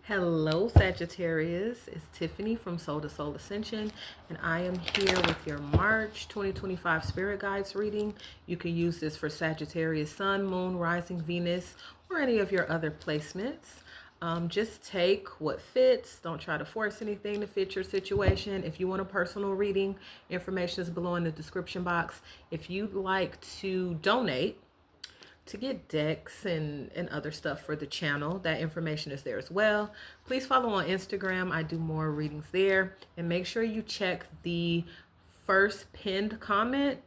Hello, Sagittarius. It's Tiffany from Soul to Soul Ascension, and I am here with your March 2025 Spirit Guides reading. You can use this for Sagittarius Sun, Moon, Rising, Venus, or any of your other placements. Just take what fits. Don't try to force anything to fit your situation. If you want a personal reading, information is below in the description box. If you'd like to donate to get decks and other stuff for the channel, that information is there as well. Please follow on Instagram. I do more readings there. And make sure you check the first pinned comment.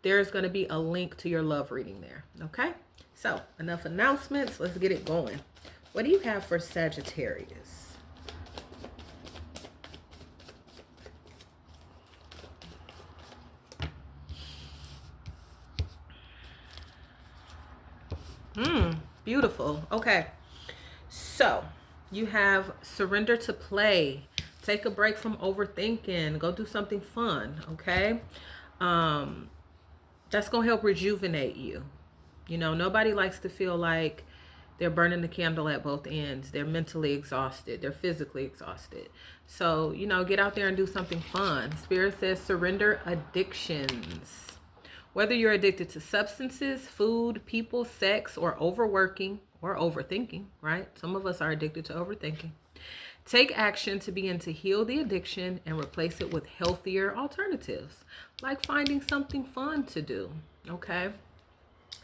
There's going to be a link to your love reading there. Okay? So, enough announcements. Let's get it going. What do you have for Sagittarius? Beautiful. Okay. So you have surrender to play. Take a break from overthinking. Go do something fun. Okay. That's going to help rejuvenate you. You know, nobody likes to feel like they're burning the candle at both ends. They're mentally exhausted. They're physically exhausted. So, you know, get out there and do something fun. Spirit says surrender addictions. Whether you're addicted to substances, food, people, sex, or overworking or overthinking, right? Some of us are addicted to overthinking. Take action to begin to heal the addiction and replace it with healthier alternatives, like finding something fun to do, okay?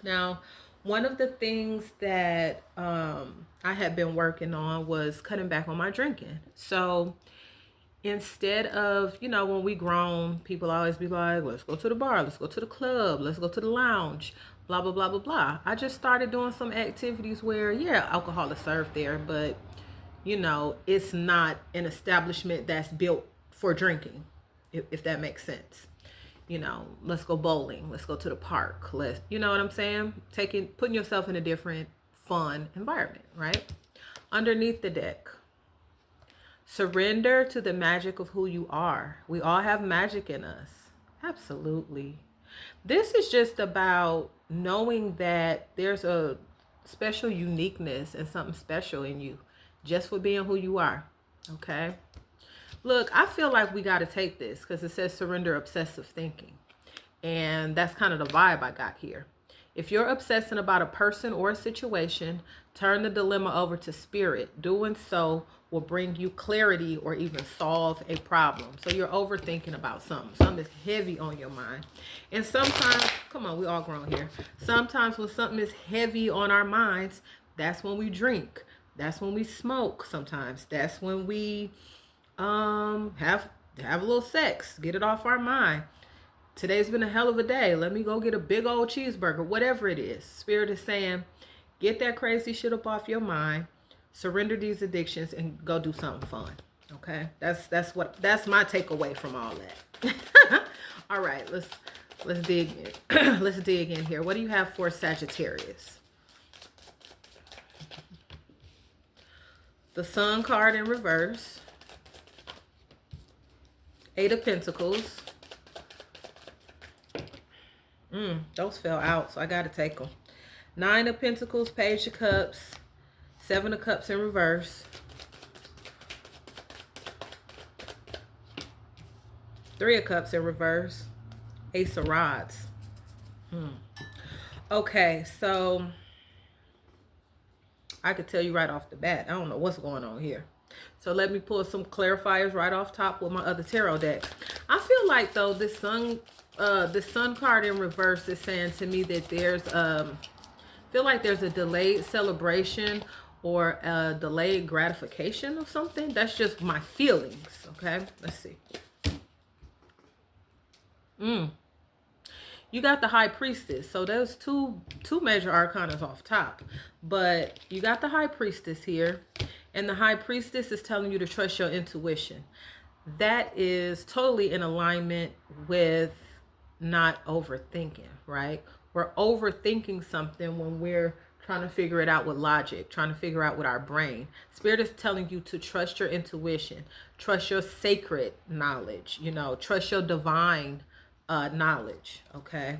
Now, one of the things that I had been working on was cutting back on my drinking. So instead of, you know, when we grown, people always be like, let's go to the bar, let's go to the club, let's go to the lounge, blah, blah, blah, blah, blah. I just started doing some activities where, yeah, alcohol is served there, but, you know, it's not an establishment that's built for drinking, if that makes sense. You know, let's go bowling, let's go to the park, you know what I'm saying? Putting yourself in a different fun environment, right? Underneath the deck. Surrender to the magic of who you are. We all have magic in us. Absolutely. This is just about knowing that there's a special uniqueness and something special in you just for being who you are. Okay? Look, I feel like we got to take this because it says surrender obsessive thinking. And that's kind of the vibe I got here. If you're obsessing about a person or a situation, turn the dilemma over to spirit. Doing so will bring you clarity or even solve a problem. So you're overthinking about something. Something is heavy on your mind. And sometimes, come on, we all grown here. Sometimes when something is heavy on our minds, that's when we drink. That's when we smoke sometimes. That's when we have a little sex. Get it off our mind. Today's been a hell of a day. Let me go get a big old cheeseburger. Whatever it is. Spirit is saying, get that crazy shit up off your mind. Surrender these addictions and go do something fun. Okay? That's my takeaway from all that. All right, let's dig in. Let's dig in here. What do you have for Sagittarius? The Sun card in reverse. 8 of Pentacles. Those fell out, so I got to take them. 9 of Pentacles, Page of Cups, 7 of Cups in reverse. 3 of Cups in reverse. Ace of Rods. Okay, so I could tell you right off the bat, I don't know what's going on here. So let me pull some clarifiers right off top with my other tarot deck. I feel like, though, this Sun card in reverse is saying to me that there's feel like there's a delayed celebration or a delayed gratification of something. That's just my feelings. Okay, let's see. You got the High Priestess. So there's two major arcanas off top, but you got the High Priestess here, and the High Priestess is telling you to trust your intuition. That is totally in alignment with not overthinking, right? We're overthinking something when we're trying to figure it out with logic, trying to figure out with our brain. Spirit is telling you to trust your intuition, trust your sacred knowledge, you know, trust your divine knowledge, okay?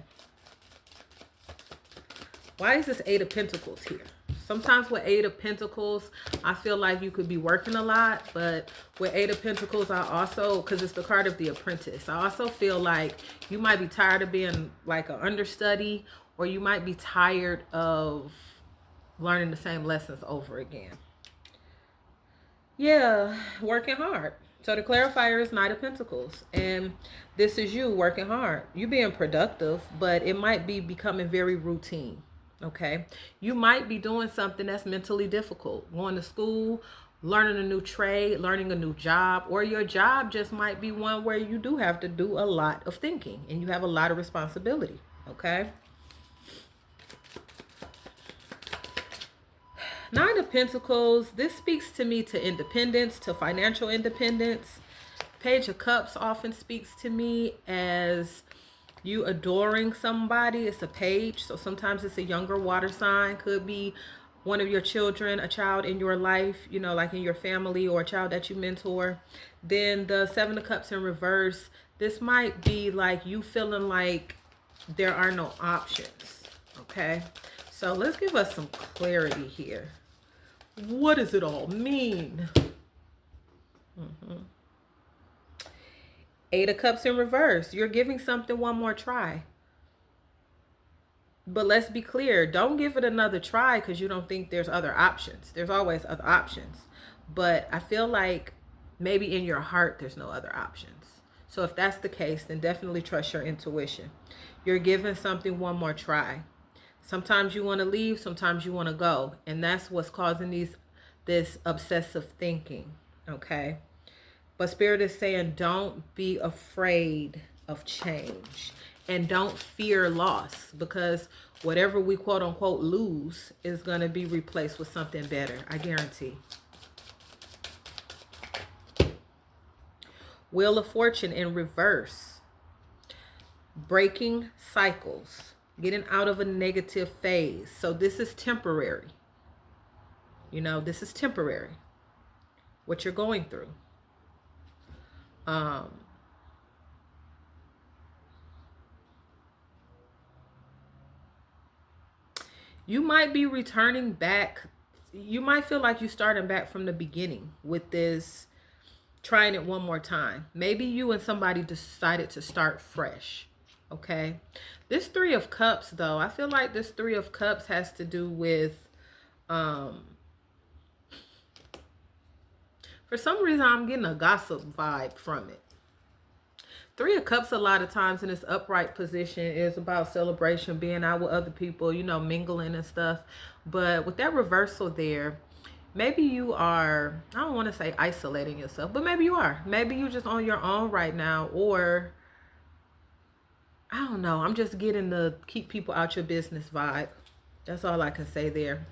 Why is this 8 of Pentacles here? Sometimes with Eight of Pentacles, I feel like you could be working a lot. But with Eight of Pentacles, I also, because it's the card of the apprentice, I also feel like you might be tired of being like an understudy, or you might be tired of learning the same lessons over again. Yeah, working hard. So the clarifier is Knight of Pentacles. And this is you working hard. You being productive, but it might be becoming very routine. Okay. You might be doing something that's mentally difficult. Going to school, learning a new trade, learning a new job, or your job just might be one where you do have to do a lot of thinking and you have a lot of responsibility. Okay. Nine of Pentacles, this speaks to me to independence, to financial independence. Page of Cups often speaks to me as you adoring somebody. It's a page, so sometimes it's a younger water sign. Could be one of your children, a child in your life, you know, like in your family, or a child that you mentor. Then the Seven of Cups in reverse, this might be like you feeling like there are no options. Okay, so let's give us some clarity here. What does it all mean? Eight of Cups in reverse. You're giving something one more try. But let's be clear. Don't give it another try because you don't think there's other options. There's always other options. But I feel like maybe in your heart there's no other options. So if that's the case, then definitely trust your intuition. You're giving something one more try. Sometimes you want to leave, sometimes you want to go. And that's what's causing this obsessive thinking, okay? But Spirit is saying don't be afraid of change. And don't fear loss, because whatever we quote unquote lose is going to be replaced with something better, I guarantee. Wheel of Fortune in reverse. Breaking cycles. Getting out of a negative phase. So this is temporary. You know, this is temporary. What you're going through. You might be returning back. You might feel like you're starting back from the beginning with this, trying it one more time. Maybe you and somebody decided to start fresh. Okay. This Three of Cups, though, I feel like this Three of Cups has to do with, for some reason, I'm getting a gossip vibe from it. Three of Cups a lot of times in its upright position is about celebration, being out with other people, you know, mingling and stuff. But with that reversal there, maybe you are, I don't want to say isolating yourself, but maybe you are. Maybe you're just on your own right now, or I don't know. I'm just getting the keep people out your business vibe. That's all I can say there.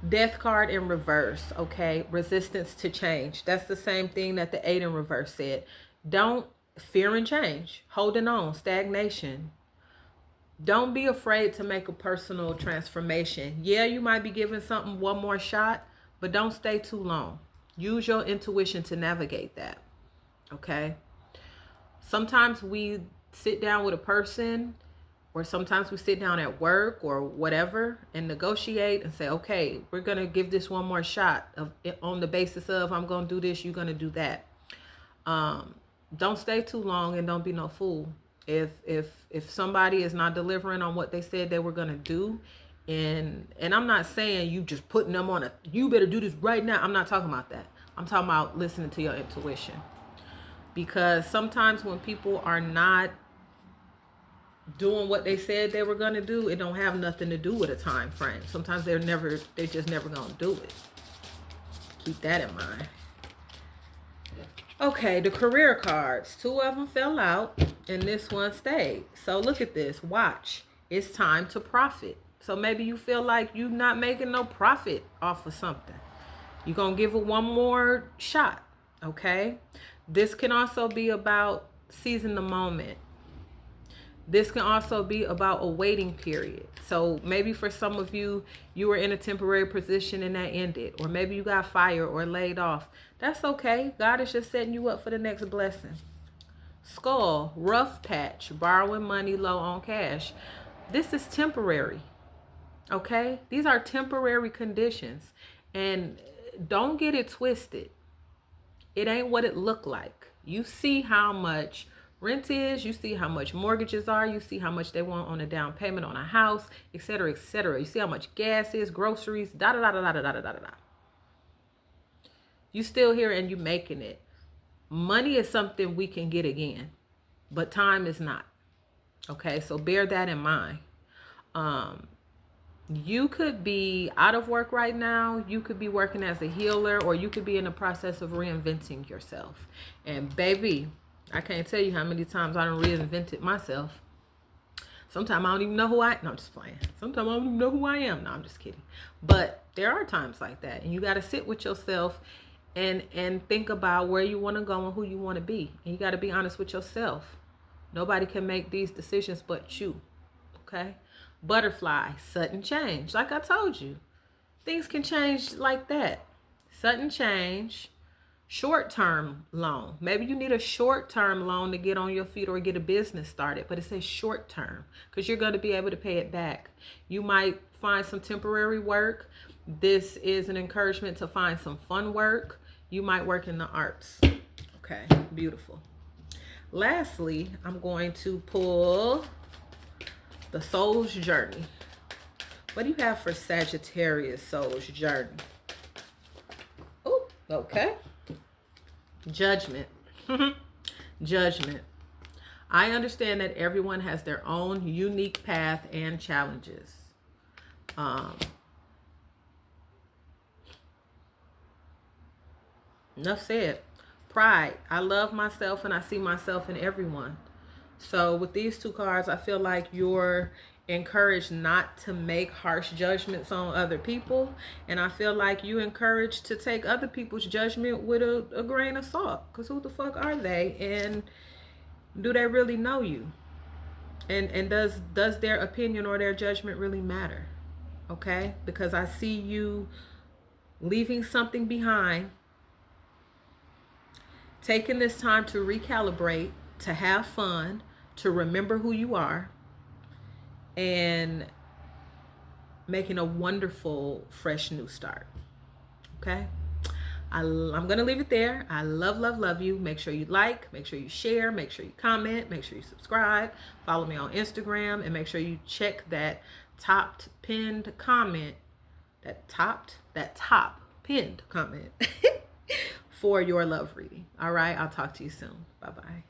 Death card in reverse, okay? Resistance to change. That's the same thing that the Eight in reverse said. Don't fear and change. Holding on. Stagnation. Don't be afraid to make a personal transformation. Yeah, you might be giving something one more shot, but don't stay too long. Use your intuition to navigate that, okay? Sometimes we sit down with a person, or sometimes we sit down at work or whatever and negotiate and say, okay, we're going to give this one more shot on the basis of I'm going to do this, you're going to do that. Don't stay too long and don't be no fool. If somebody is not delivering on what they said they were going to do, and I'm not saying you just putting them on you better do this right now. I'm not talking about that. I'm talking about listening to your intuition. Because sometimes when people are not doing what they said they were going to do, it don't have nothing to do with a time frame. Sometimes they're just never going to do it. Keep that in mind. Okay, the career cards. Two of them fell out and this one stayed. So look at this. Watch. It's time to profit. So maybe you feel like you're not making no profit off of something. You're going to give it one more shot. Okay. This can also be about seizing the moment. This can also be about a waiting period. So maybe for some of you, you were in a temporary position and that ended. Or maybe you got fired or laid off. That's okay. God is just setting you up for the next blessing. Skull, rough patch, borrowing money low on cash. This is temporary. Okay? These are temporary conditions. And don't get it twisted. It ain't what it look like. You see how much rent is, you see how much mortgages are, you see how much they want on a down payment on a house, etc., etc. You see how much gas is, groceries, da da da da da da da da da. You still here and you making it. Money is something we can get again, but time is not. Okay, so bear that in mind. You could be out of work right now. You could be working as a healer, or you could be in the process of reinventing yourself. And baby, I can't tell you how many times I done reinvented myself. Sometimes I don't even know who I am. No, I'm just playing. Sometimes I don't even know who I am. No, I'm just kidding. But there are times like that. And you got to sit with yourself and think about where you want to go and who you want to be. And you got to be honest with yourself. Nobody can make these decisions but you. Okay? Butterfly, sudden change. Like I told you, things can change like that. Sudden change. Short-term loan. Maybe you need a short-term loan to get on your feet or get a business started, but it says short-term because you're going to be able to pay it back. You might find some temporary work. This is an encouragement to find some fun work. You might work in the arts. Okay, beautiful. Lastly, I'm going to pull the soul's journey. What do you have for Sagittarius soul's journey? Oh, okay. Judgment. Judgment. I understand that everyone has their own unique path and challenges. Enough said. Pride. I love myself and I see myself in everyone. So with these two cards, I feel like you're encouraged not to make harsh judgments on other people. And I feel like you encouraged to take other people's judgment with a grain of salt. Because who the fuck are they? And do they really know you? And does their opinion or their judgment really matter? Okay? Because I see you leaving something behind, taking this time to recalibrate, to have fun, to remember who you are, and making a wonderful, fresh new start. Okay? I'm going to leave it there. I love, love, love you. Make sure you like, make sure you share, make sure you comment, make sure you subscribe, follow me on Instagram, and make sure you check that top pinned comment, that top pinned comment for your love reading. All right? I'll talk to you soon. Bye-bye.